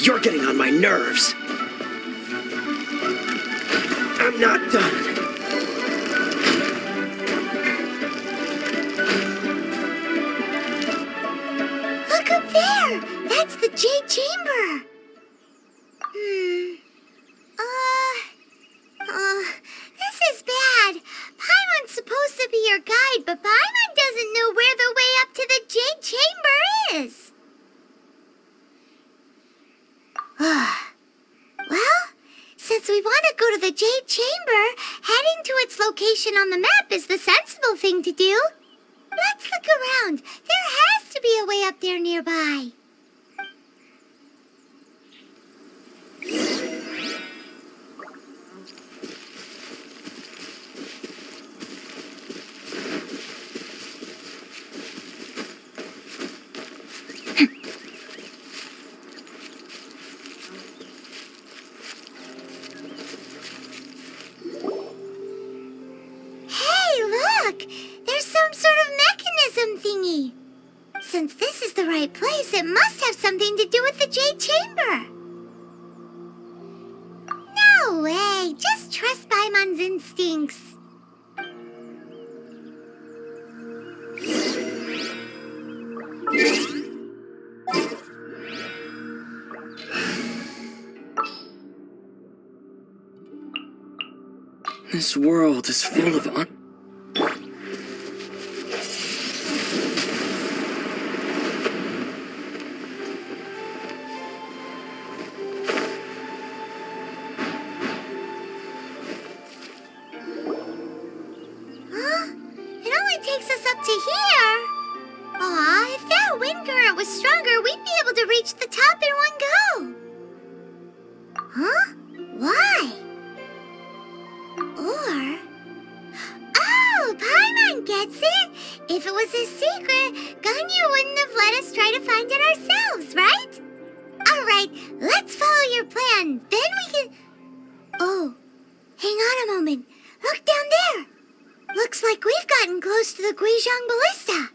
You're getting on my nerves. I'm not done. Look up there! That's the Jade Chamber! This is bad. Paimon's supposed to be your guide, but Paimon doesn't know where the way up to the Jade Chamber is. Well, since we want to go to the Jade Chamber, heading to its location on the map is the sensible thing to do. Let's look around. There has to be a way up there nearby. There's some sort of mechanism thingy. Since this is the right place, it must have something to do with the Jade Chamber. No way. Just trust Paimon's instincts. This world is full of Takes us up to here. Aw, if that wind current was stronger, we'd be able to reach the top in one go. Huh? Why? Or... Oh, Paimon gets it! If it was a secret, Ganyu wouldn't have let us try to find it ourselves, right? Alright, let's follow your plan. Then we can... Oh, hang on a moment. Look down there. Looks like we've gotten close to the Guizhong Ballista.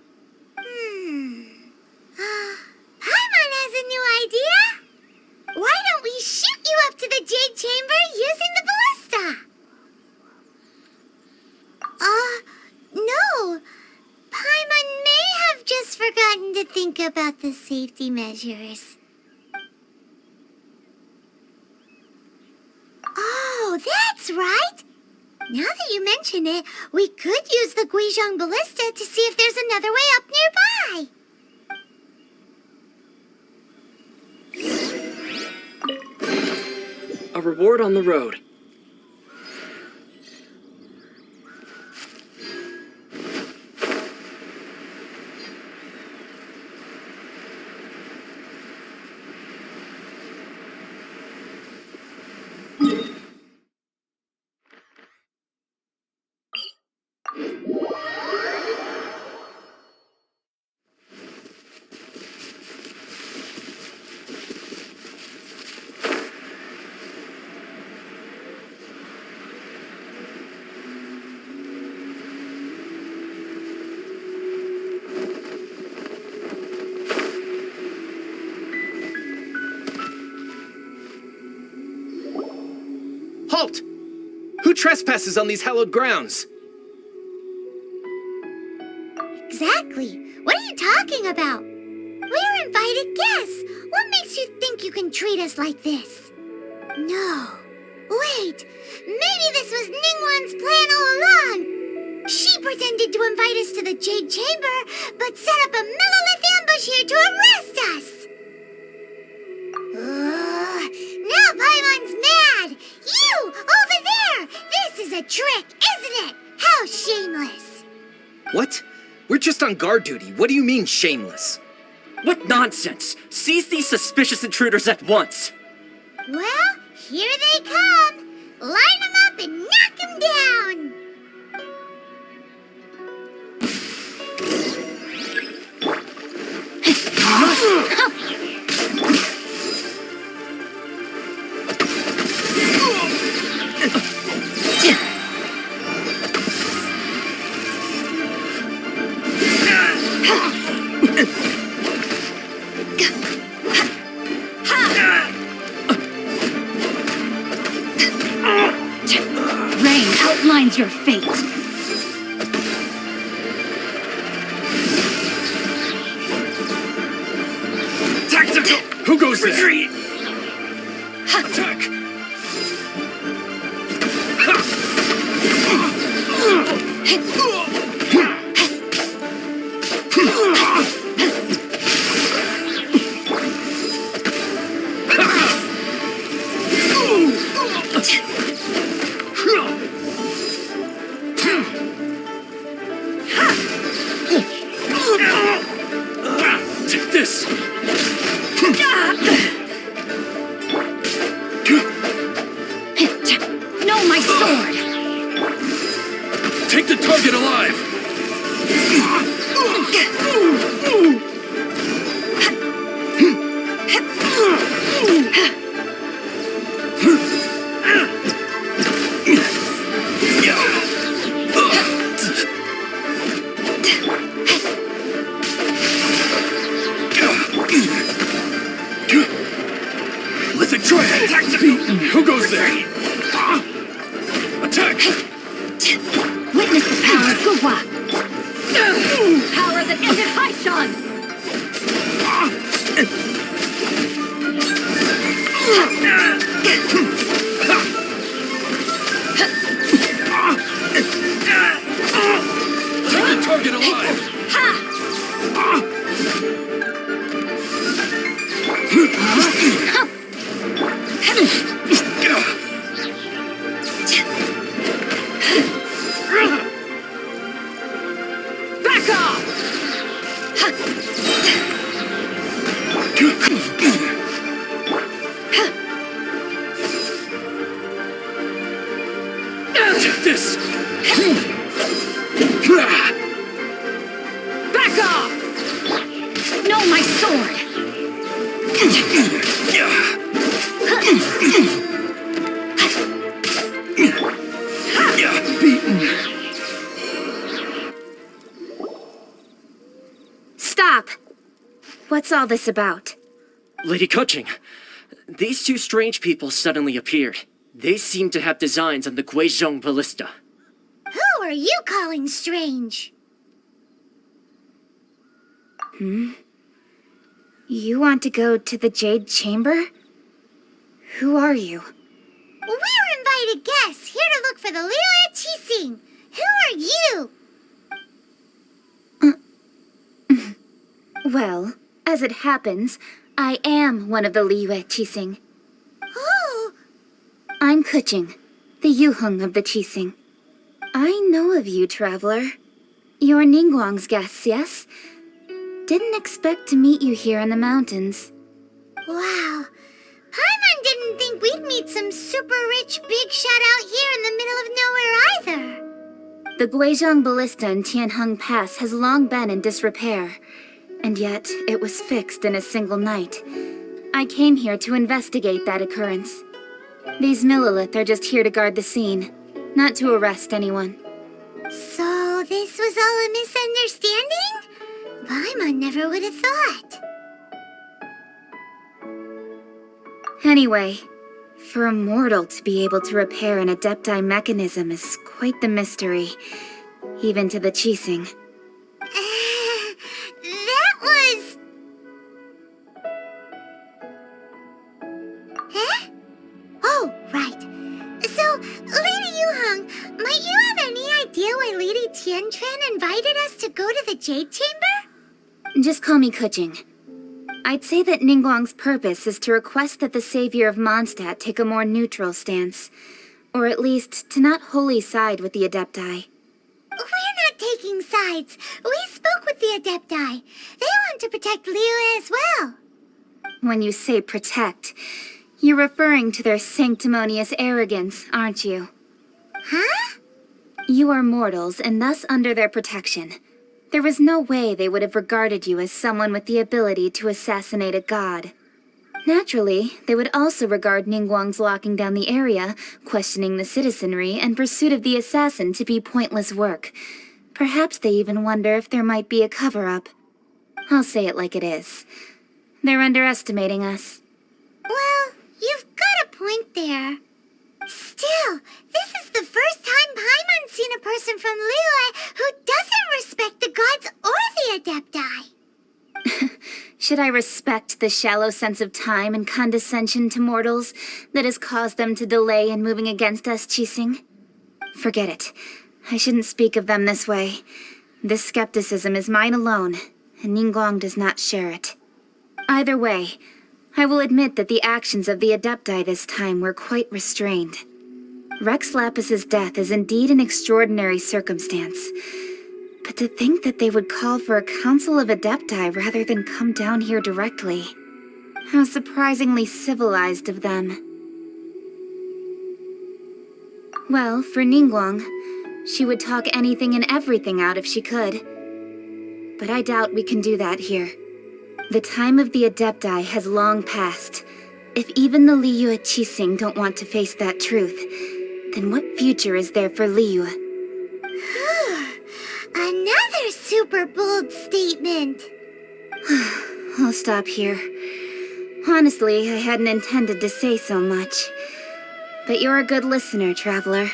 Paimon has a new idea. Why don't we shoot you up to the Jade Chamber using the ballista? No. Paimon may have just forgotten to think about the safety measures. Oh, that's right. Now that you mention it, we could use the Guizhong Ballista to see if there's another way up nearby. a reward on the road. Halt! Who trespasses on these hallowed grounds? Exactly. What are you talking about? We're invited guests. What makes you think you can treat us like this? No. Wait. Maybe this was Ningguang's plan all along. She pretended to invite us to the Jade Chamber, but set up a Millilith ambush here to arrest us. Now Paimon's mad. You, over there. This is a trick, isn't it? How shameless. What? We're just on guard duty. What do you mean, shameless? What nonsense! Seize these suspicious intruders at once! Well, here they come. Line them up and knock them down. Rain outlines your fate. Tactical! Who goes there? Retreat! Attack! Take this! No, my sword! Take the target alive! Lithic Trident! Who goes there? Attack! Witness the power of Gugwa! Power that ended Haishan! Take the target alive! Back off! Take this! Back off! No, my sword! Beaten! Stop! What's all this about? Lady Kuching, these two strange people suddenly appeared. They seem to have designs on the Guizhong ballista. Who are you calling strange? You want to go to the Jade Chamber? Who are you? We're invited guests here to look for the Liyue Qixing. Who are you? Well, as it happens, I am one of the Liyue Qixing. Oh, I'm Kuching, the Yuheng of the Qixing. I know of you, traveler. You're Ningguang's guests, yes? Didn't expect to meet you here in the mountains. wow. Paimon didn't think we'd meet some super rich big shot out here in the middle of nowhere either. The Guizhong ballista in Tianheng Pass has long been in disrepair, and yet it was fixed in a single night. I came here to investigate that occurrence. These Millilith are just here to guard the scene, not to arrest anyone. So this was all a misunderstanding? Paimon never would have thought. Anyway, For a mortal to be able to repair an Adepti mechanism is quite the mystery, even to the Qixing. That was... Huh? Oh, right. So, Lady Yuheng, might you have any idea why Lady Tianquan invited us to go to the Jade Chamber? Just call me Kuching. I'd say that Ningguang's purpose is to request that the savior of Mondstadt take a more neutral stance. Or at least, to not wholly side with the Adepti. We're not taking sides. We spoke with the Adepti. They want to protect Liyue as well. When you say protect, you're referring to their sanctimonious arrogance, aren't you? Huh? You are mortals and thus under their protection. There was no way they would have regarded you as someone with the ability to assassinate a god. Naturally, they would also regard Ningguang's locking down the area, questioning the citizenry, and pursuit of the assassin to be pointless work. Perhaps they even wonder if there might be a cover-up. I'll say it like it is. They're underestimating us. Well, you've got a point there. Still, this is the first time Paimon's seen a person from Liyue who doesn't respect the gods or the Adepti. Should I respect the shallow sense of time and condescension to mortals that has caused them to delay in moving against us, Qixing? Forget it. I shouldn't speak of them this way. This skepticism is mine alone, and Ningguang does not share it. Either way, I will admit that the actions of the Adepti this time were quite restrained. Rex Lapis's death is indeed an extraordinary circumstance. But to think that they would call for a council of Adepti rather than come down here directly. How surprisingly civilized of them. Well, for Ningguang, she would talk anything and everything out if she could. But I doubt we can do that here. The time of the Adepti has long passed. If even the Liyue Qixing don't want to face that truth, then what future is there for Liyue? Another super bold statement. I'll stop here. Honestly, I hadn't intended to say so much. But you're a good listener, Traveler.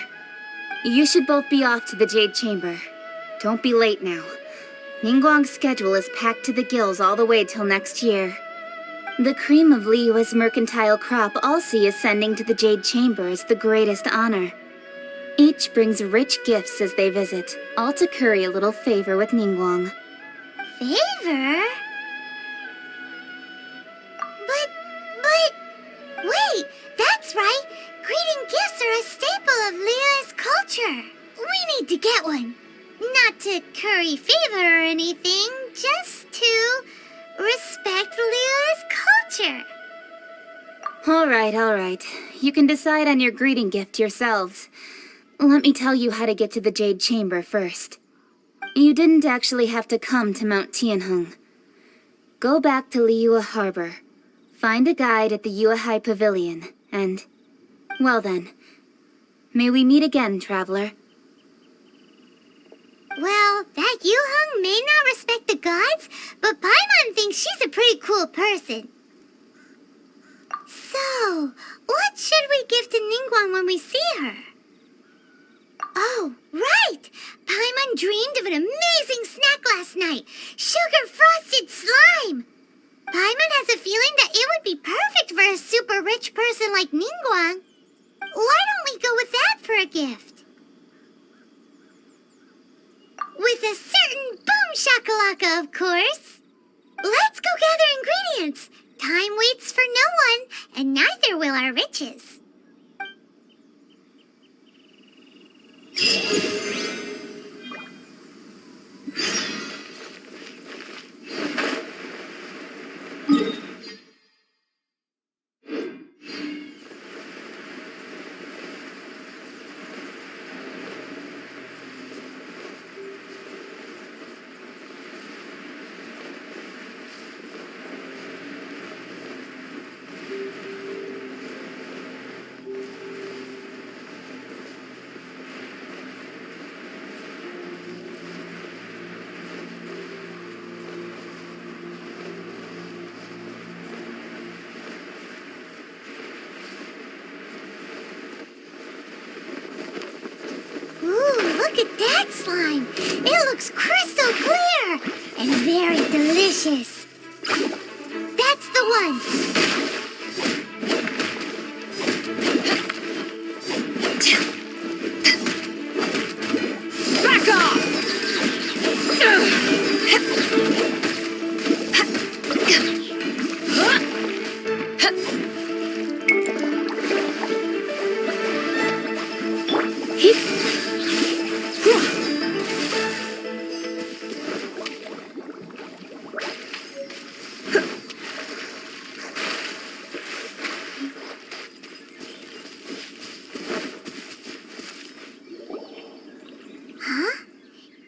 You should both be off to the Jade Chamber. Don't be late now. Ningguang's schedule is packed to the gills all the way till next year. The cream of Liyue's mercantile crop all see ascending to the Jade Chamber is the greatest honor. Each brings rich gifts as they visit, all to curry a little favor with Ningguang. Favor? But... Wait, that's right! Greeting gifts are a staple of Liyue's culture. We need to get one. Not to curry favor or anything, just to respect Liyue's culture. All right. You can decide on your greeting gift yourselves. Let me tell you how to get to the Jade Chamber first. You didn't actually have to come to Mount Tianheng. Go back to Liyue Harbor. Find a guide at the Yuehai Pavilion, and... well then. May we meet again, Traveler. Well, that Yuheng may not respect the gods, but Paimon thinks she's a pretty cool person. So, what should we give to Ningguang when we see her? Oh, right! Paimon dreamed of an amazing snack last night! Sugar-frosted slime! Paimon has a feeling that it would be perfect for a super rich person like Ningguang. Why don't we go with that for a gift? With a certain boom shakalaka, of course! Let's go gather ingredients! Time waits for no one, and neither will our riches. look at that slime. It looks crystal clear and very delicious. That's the one. Back off!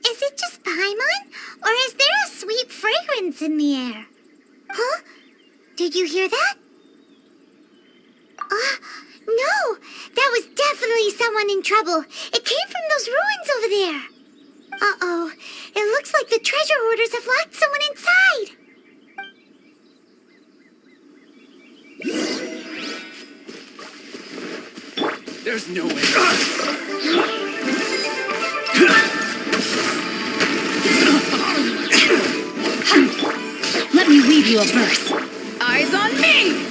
Is it just Paimon? Or is there a sweet fragrance in the air? Huh? Did you hear that? No! That was definitely someone in trouble. It came from those ruins over there. Uh-oh. It looks like the treasure hoarders have locked someone inside. There's no way. Let me weave you a verse. Eyes on me!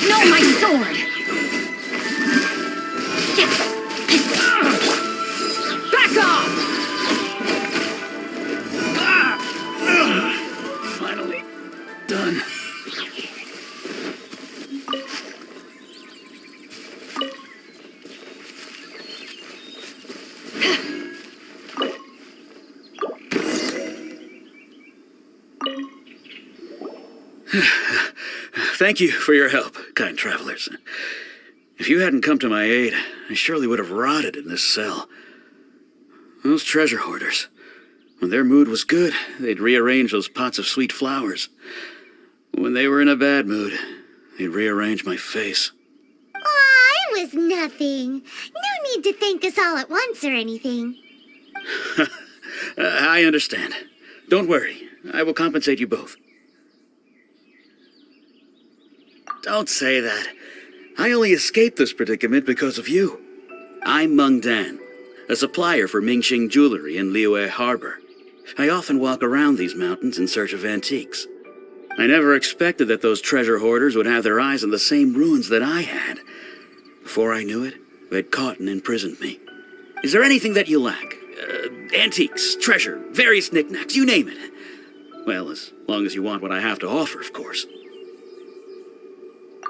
No, my sword! Back off! Finally done. Thank you for your help, kind travelers. If you hadn't come to my aid, I surely would have rotted in this cell. Those treasure hoarders, when their mood was good, they'd rearrange those pots of sweet flowers. When they were in a bad mood, they'd rearrange my face. Aw, it was nothing. No need to thank us all at once or anything. I understand. Don't worry, I will compensate you both. Don't say that. I only escaped this predicament because of you. I'm Meng Dan, a supplier for Mingxing jewelry in Liyue Harbor. I often walk around these mountains in search of antiques. I never expected that those treasure hoarders would have their eyes on the same ruins that I had. Before I knew it, they'd caught and imprisoned me. Is there anything that you lack? Antiques, treasure, various knickknacks, you name it. Well, as long as you want what I have to offer, of course.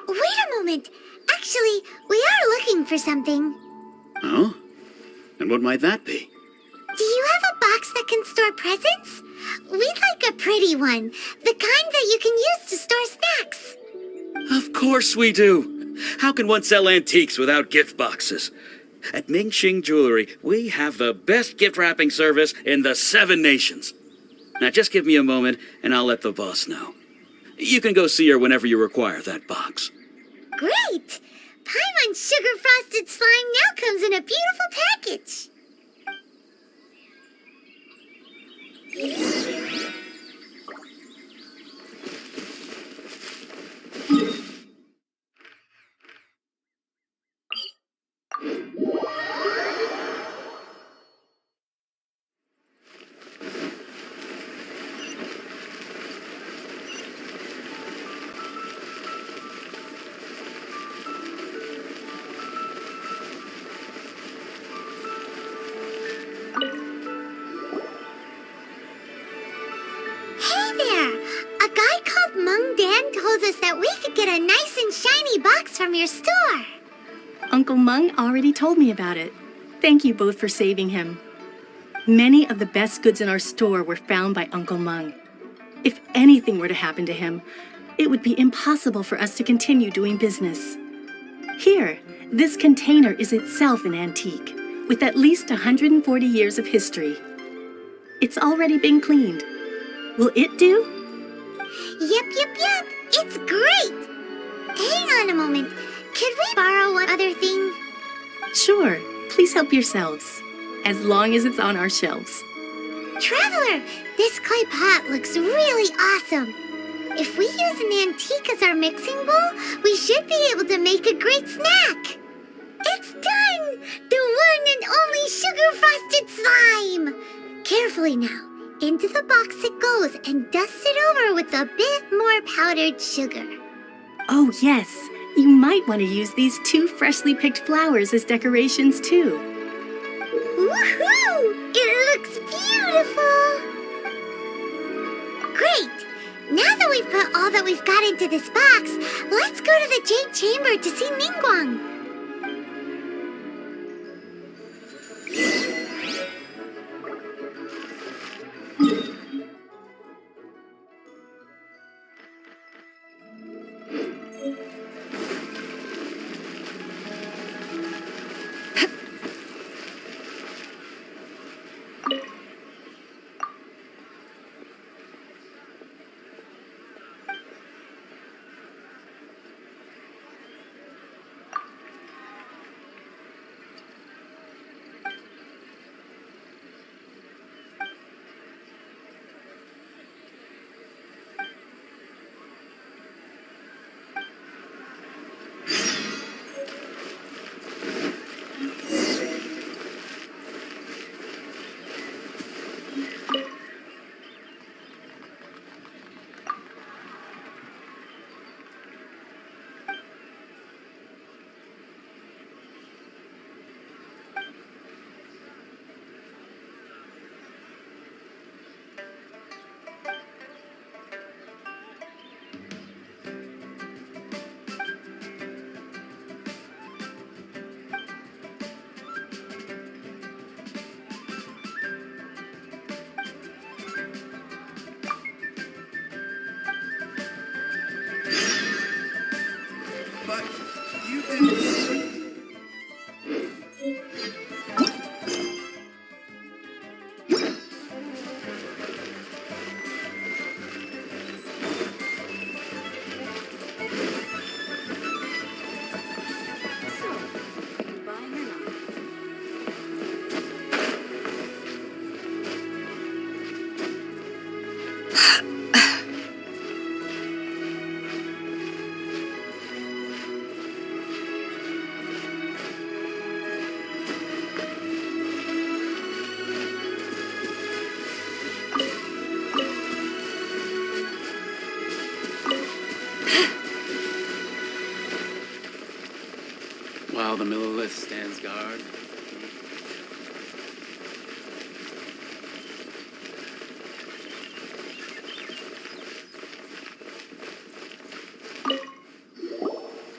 Wait a moment. Actually, we are looking for something. Oh? And what might that be? Do you have a box that can store presents? We'd like a pretty one. The kind that you can use to store snacks. Of course we do. How can one sell antiques without gift boxes? At Mingxing Jewelry, we have the best gift wrapping service in the 7 nations. Now just give me a moment and I'll let the boss know. You can go see her whenever you require that box. Great! Paimon's sugar-frosted slime now comes in a beautiful package. Told us that we could get a nice and shiny box from your store. Uncle Meng already told me about it. Thank you both for saving him. Many of the best goods in our store were found by Uncle Meng. If anything were to happen to him, it would be impossible for us to continue doing business. Here, this container is itself an antique, with at least 140 years of history. It's already been cleaned. Will it do? Yep. It's great! Hang on a moment. Could we borrow one other thing? Sure, please help yourselves, as long as it's on our shelves. Traveler, this clay pot looks really awesome. If we use an antique as our mixing bowl, we should be able to make a great snack. It's done! The one and only sugar-frosted slime! Carefully now. Into the box it goes and dust it over with a bit more powdered sugar. Oh yes, you might want to use these 2 freshly picked flowers as decorations too. Woohoo! It looks beautiful! Great! Now that we've put all that we've got into this box, let's go to the Jade Chamber to see Ningguang. But you didn't... While the Millilith stands guard.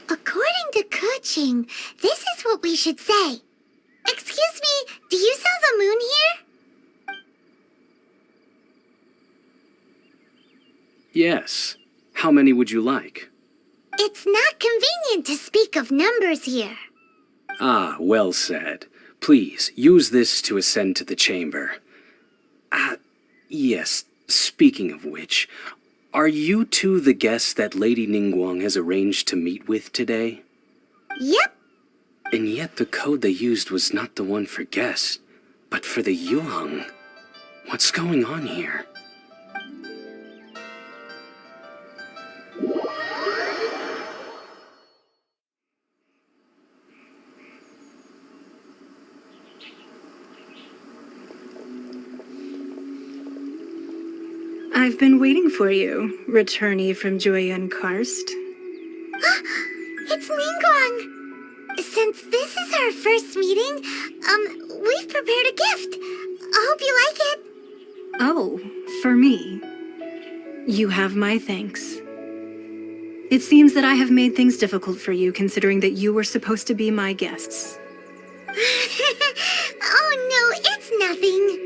According to Kuching, this is what we should say. Excuse me, do you sell the moon here? Yes. How many would you like? It's not convenient to speak of numbers here. Ah, well said. Please, use this to ascend to the chamber. Yes, speaking of which, are you two the guests that Lady Ningguang has arranged to meet with today? Yep. And yet the code they used was not the one for guests, but for the Yuheng. What's going on here? I've been waiting for you, returnee from Jueyun Karst. It's Ningguang. Since this is our first meeting, we've prepared a gift. I hope you like it. Oh, for me. You have my thanks. It seems that I have made things difficult for you, considering that you were supposed to be my guests. Oh no, it's nothing.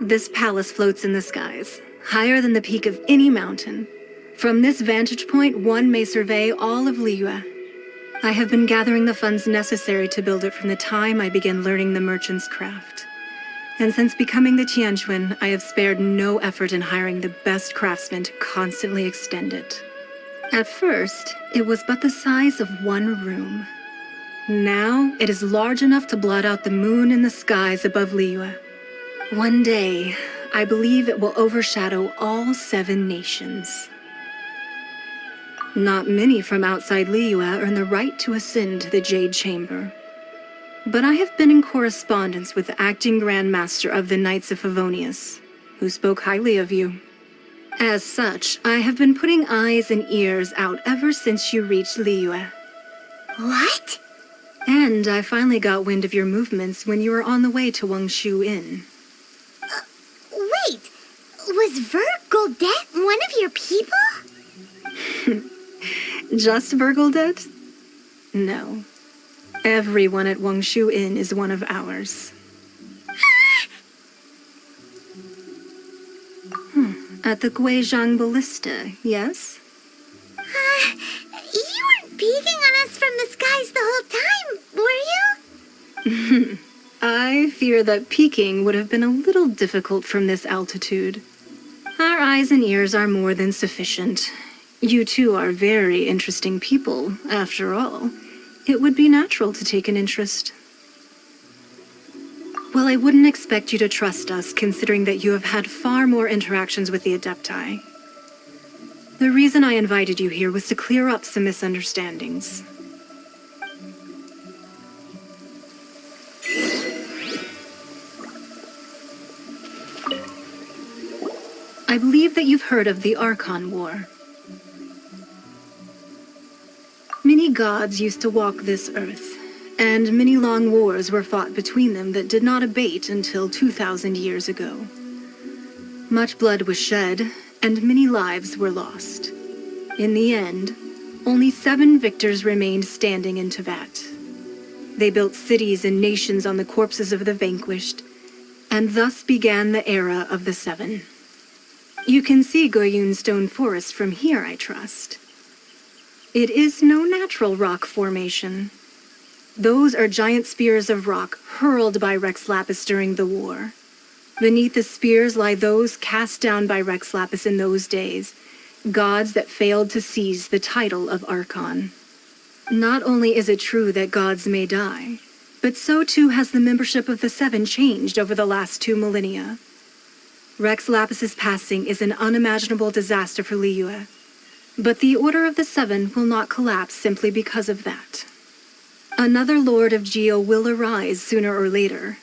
This palace floats in the skies, higher than the peak of any mountain. From this vantage point, one may survey all of Liyue. I have been gathering the funds necessary to build it from the time I began learning the merchant's craft. And since becoming the Tianquan, I have spared no effort in hiring the best craftsmen to constantly extend it. At first, it was but the size of one room. Now, it is large enough to blot out the moon in the skies above Liyue. One day, I believe it will overshadow all 7 nations. Not many from outside Liyue earn the right to ascend to the Jade Chamber. But I have been in correspondence with the acting Grand Master of the Knights of Favonius, who spoke highly of you. As such, I have been putting eyes and ears out ever since you reached Liyue. What? And I finally got wind of your movements when you were on the way to Wangshu Inn. Wait, was Vergoldet one of your people? Just Vergoldet? No. Everyone at Wangshu Inn is one of ours. At the Guizhang Ballista, yes? You weren't peeking on us from the skies the whole time, were you? I fear that peeking would have been a little difficult from this altitude. Our eyes and ears are more than sufficient. You two are very interesting people, after all. It would be natural to take an interest. Well, I wouldn't expect you to trust us, considering that you have had far more interactions with the Adepti. The reason I invited you here was to clear up some misunderstandings. I believe that you've heard of the Archon War. Many gods used to walk this earth, and many long wars were fought between them that did not abate until 2,000 years ago. Much blood was shed, and many lives were lost. In the end, only 7 victors remained standing in Teyvat. They built cities and nations on the corpses of the vanquished, and thus began the era of the 7. You can see Goyun Stone Forest from here, I trust. It is no natural rock formation. Those are giant spears of rock hurled by Rex Lapis during the war. Beneath the spears lie those cast down by Rex Lapis in those days, gods that failed to seize the title of Archon. Not only is it true that gods may die, but so too has the membership of the 7 changed over the last 2 millennia. Rex Lapis's passing is an unimaginable disaster for Liyue, but the Order of the 7 will not collapse simply because of that. Another Lord of Geo will arise sooner or later.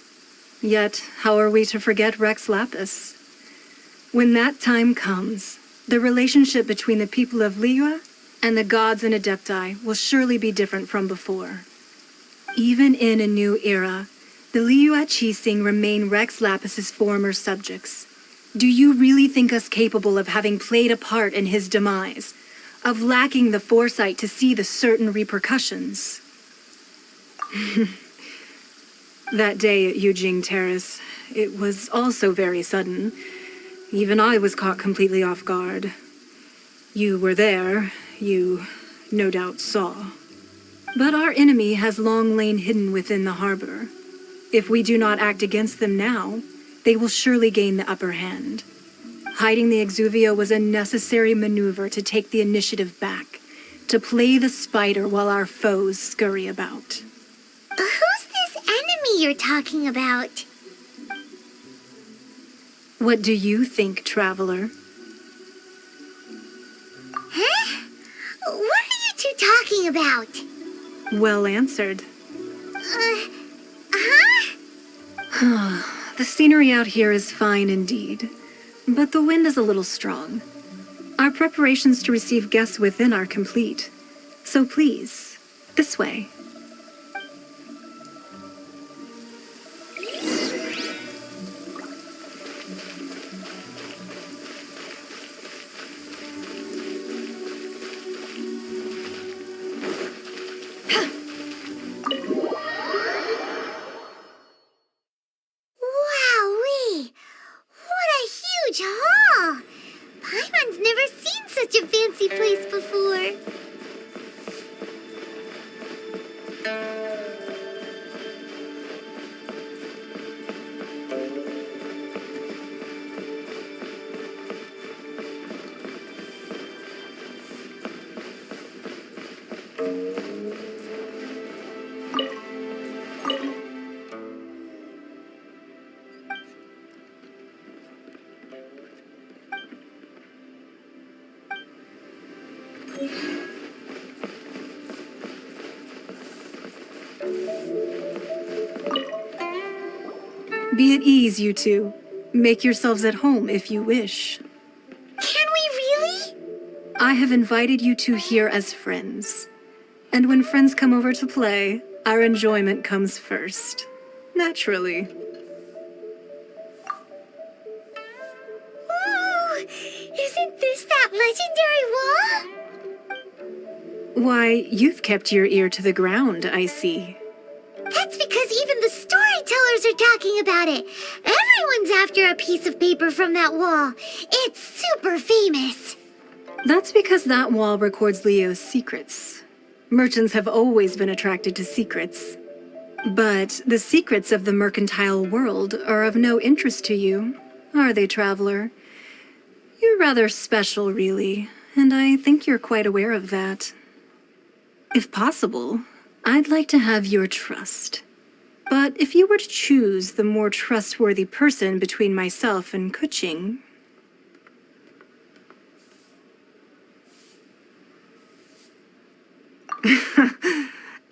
Yet, how are we to forget Rex Lapis? When that time comes, the relationship between the people of Liyue and the gods and Adepti will surely be different from before. Even in a new era, the Liyue Qixing remain Rex Lapis's former subjects. Do you really think us capable of having played a part in his demise? Of lacking the foresight to see the certain repercussions? That day at Yujing Terrace, it was also very sudden. Even I was caught completely off guard. You were there, you no doubt saw. But our enemy has long lain hidden within the harbor. If we do not act against them now, they will surely gain the upper hand. Hiding the Exuvio was a necessary maneuver to take the initiative back, to play the spider while our foes scurry about. Who's this enemy you're talking about? What do you think, traveler? Huh? What are you two talking about? Well answered. Huh? The scenery out here is fine indeed, but the wind is a little strong. Our preparations to receive guests within are complete, so please, this way. fancy place before. Be at ease, you two. Make yourselves at home if you wish. Can we really? I have invited you two here as friends. And when friends come over to play, our enjoyment comes first. Naturally. Ooh, isn't this that legendary wall? Why, you've kept your ear to the ground, I see. That's because even the storytellers are talking about it. Everyone's after a piece of paper from that wall. It's super famous. That's because that wall records Leo's secrets. Merchants have always been attracted to secrets. But the secrets of the mercantile world are of no interest to you, are they, traveler? You're rather special, really, and I think you're quite aware of that. If possible, I'd like to have your trust. But if you were to choose the more trustworthy person between myself and Kuching...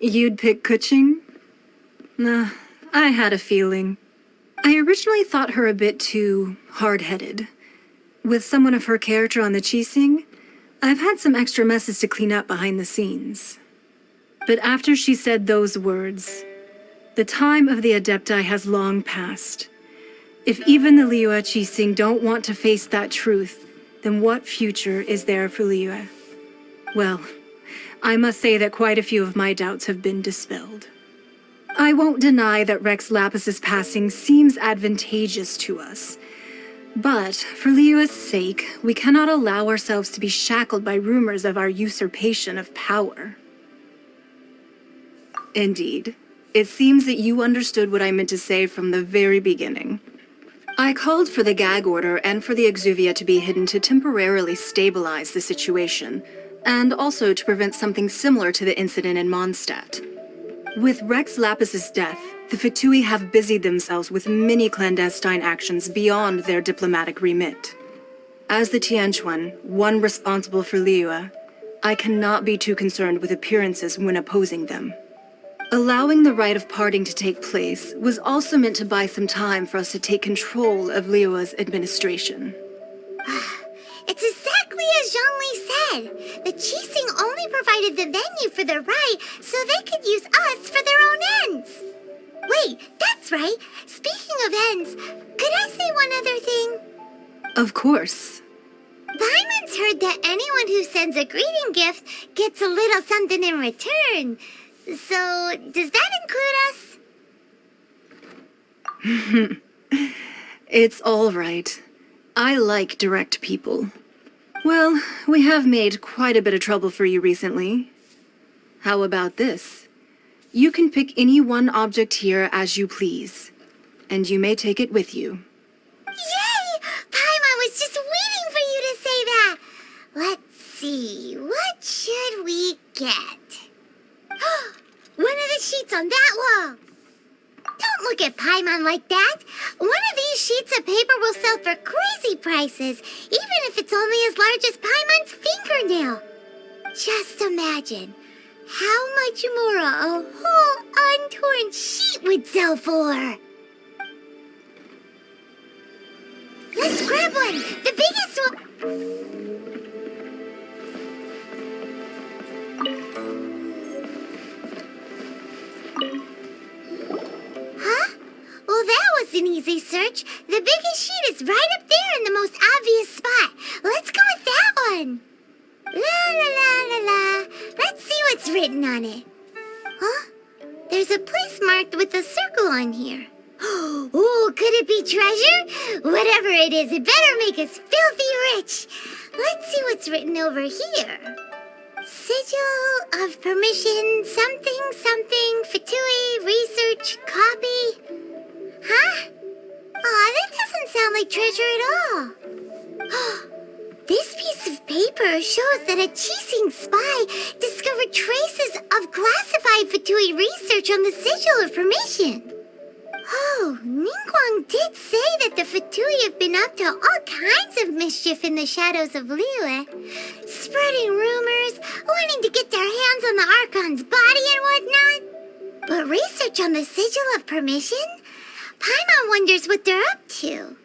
You'd pick Kuching? Nah, I had a feeling. I originally thought her a bit too hard-headed. With someone of her character on the Qixing, I've had some extra messes to clean up behind the scenes. But after she said those words, the time of the Adepti has long passed. If even the Liyue Qixing don't want to face that truth, then what future is there for Liyue? Well, I must say that quite a few of my doubts have been dispelled. I won't deny that Rex Lapis's passing seems advantageous to us. But for Liyue's sake, we cannot allow ourselves to be shackled by rumors of our usurpation of power. Indeed. It seems that you understood what I meant to say from the very beginning. I called for the gag order and for the exuvia to be hidden to temporarily stabilize the situation, and also to prevent something similar to the incident in Mondstadt. With Rex Lapis's death, the Fatui have busied themselves with many clandestine actions beyond their diplomatic remit. As the Tianquan, one responsible for Liyue, I cannot be too concerned with appearances when opposing them. Allowing the rite of parting to take place was also meant to buy some time for us to take control of Liyue's administration. It's exactly as Zhongli said. The Qixing only provided the venue for the rite so they could use us for their own ends. Wait, that's right. Speaking of ends, could I say one other thing? Of course. Paimon's heard that anyone who sends a greeting gift gets a little something in return. So, does that include us? It's all right. I like direct people. Well, we have made quite a bit of trouble for you recently. How about this? You can pick any one object here as you please, and you may take it with you. Yay! Paimon was just waiting for you to say that. Let's see, what should we get? One of the sheets on that wall. Don't look at Paimon like that. One of these sheets of paper will sell for crazy prices, even if it's only as large as Paimon's fingernail. Just imagine how much more a whole untorn sheet would sell for. Let's grab one, the biggest one. Huh? Well, that was an easy search. The biggest sheet is right up there in the most obvious spot. Let's go with that one. La la la la la. Let's see what's written on it. Huh? There's a place marked with a circle on here. Ooh, could it be treasure? Whatever it is, it better make us filthy rich. Let's see what's written over here. Sigil of permission, something, something, Fatui, research, copy. Huh? Aw, that doesn't sound like treasure at all. This piece of paper shows that a Chising spy discovered traces of classified Fatui research on the Sigil of Permission. Oh, Ningguang did say that the Fatui have been up to all kinds of mischief in the shadows of Liyue, spreading rumors, wanting to get their hands on the Archon's body and whatnot. But research on the Sigil of Permission? Paimon wonders what they're up to.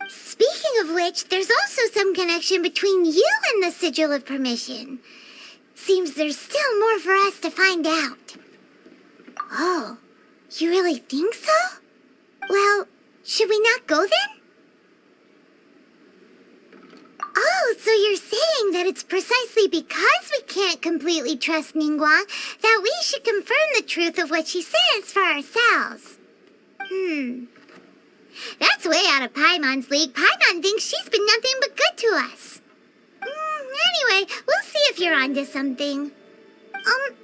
Speaking of which, there's also some connection between you and the Sigil of Permission. Seems there's still more for us to find out. Oh, you really think so? Well, should we not go then? Oh, so you're saying that it's precisely because we can't completely trust Ningguang that we should confirm the truth of what she says for ourselves. That's way out of Paimon's league. Paimon thinks she's been nothing but good to us. Anyway, we'll see if you're onto something.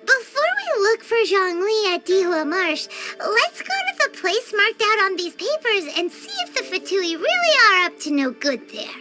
Before we look for Zhongli at Dihua Marsh, let's go to the place marked out on these papers and see if the Fatui really are up to no good there.